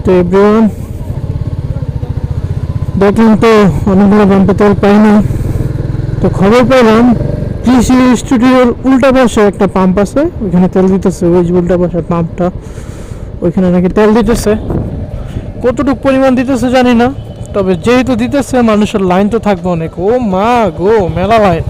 তো এভরিওয়ান দেখলাম তো অনেকগুলো পাম্পে তেল পাই না, তো খবর পেলাম কৃষি স্টুডিওর উল্টা পাশে একটা পাম্প আছে, ওইখানে তেল দিতেছে। ওই যে উল্টা পাশে পাম্পটা, ওইখানে নাকি তেল দিতেছে। কতটুকু পরিমাণ দিতেছে জানি না, তবে যেহেতু দিতেছে মানুষের লাইন তো থাকবে অনেক। ও মা গো, মেলা লাইন,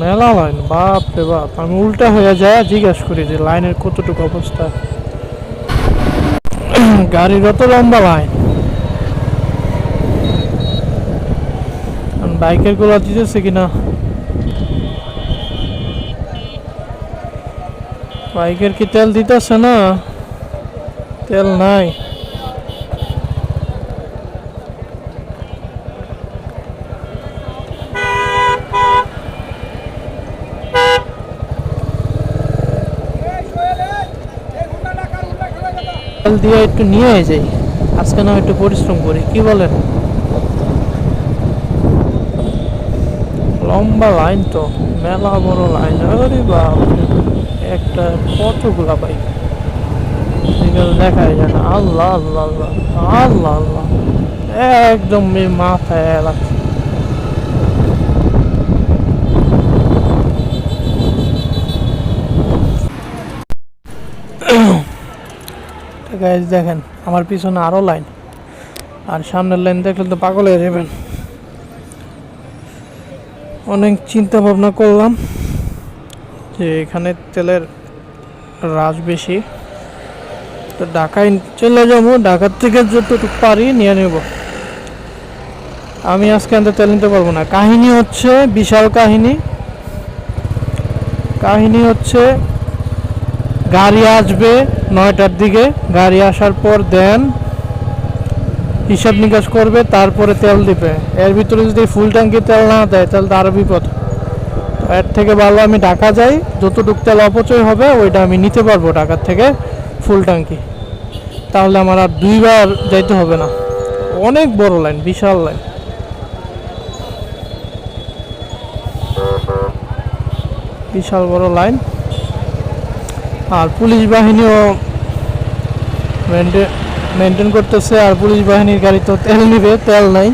মেলা লাইন, বাপ রে বাপ। আমি উল্টা হয়ে যায় জিজ্ঞাসা করি যে লাইনের কতটুকু অবস্থা। গাড়ির অত লম্বা লাইন, বাইকের গুলো দিতেছে কিনা। বাইকের কি তেল দিতেছে না? তেল নাই। তেল দিয়ে একটু নিয়ে যাই আজকে, না একটু পরিশ্রম করি, কি বলেন? লম্বা লাইন তো, মেলা বড় লাইন। আরে বাপ, একটা কতগুলা বাইক দেখাই যায় না। আল্লাহ আল্লাহ আল্লাহ আল্লাহ আল্লাহ, একদম মাথায় লাগছে। গাইস দেখেন, আমার পিছনে আরো লাইন, আর সামনের লাইন দেখলে তো পাগল হয়ে যাবেন। অনেক চিন্তা ভাবনা করলাম যে এখানে তেলের রাশ বেশি, তো ঢাকায় চলে যাবো, ঢাকার থেকে যতটুকু পারি নিয়ে নেব। আমি আজকে আনতে তেল নিতে পারবো না। কাহিনী হচ্ছে বিশাল কাহিনী। কাহিনী হচ্ছে গাড়ি আসবে 9টার দিকে, গাড়ি আসার পর দেন হিসাব নিকাশ করবে, তারপরে তেল দিবে। এর ভিতরে যদি ফুল ট্যাঙ্কি তেল না দেয় তাহলে তো আরও বিপদ। তো এর থেকে ভালো আমি ঢাকা যাই, যতটুকু তেল অপচয় হবে ওইটা আমি নিতে পারবো ঢাকার থেকে ফুল ট্যাঙ্কি, তাহলে আমার আর দুইবার যাইতে হবে না। অনেক বড় লাইন, বিশাল লাইন, বিশাল বড় লাইন। আর পুলিশ বাহিনীও মেনটেন করতেছে, আর পুলিশ বাহিনীর গাড়ি তো তেল নিবে, তেল নাই।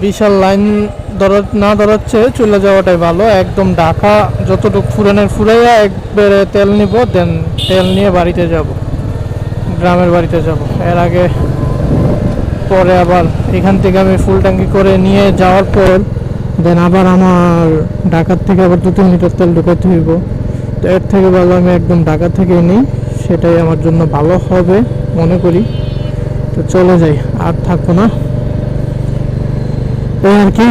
বিশাল লাইন না ধরাচ্ছে চলে যাওয়াটাই ভালো। একদম ঢাকা যতটুকু ফুরাইয়া একবারে তেল নিব, দেন তেল নিয়ে বাড়িতে যাব, গ্রামের বাড়িতে যাব। এর আগে পরে আবার এখান থেকে আমি ফুল ট্যাঙ্কি করে নিয়ে যাওয়ার পর দেন আবার আমার ঢাকার থেকে আবার 2-3 লিটার তেল ঢুকাতে হইব। তো এর থেকে ভালো আমি একদম ঢাকা থেকে নিই, সেটাই আমার জন্য ভালো হবে মনে করি। তো চলে যাই, আর থাকবো না এই আর কি।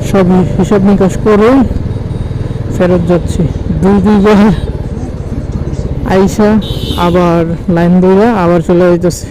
সব হিসাব নিকাশ করে ফেরত যাচ্ছি। দুইবার আইসা আবার লাইন ধরে আবার চলে যাইতেছি।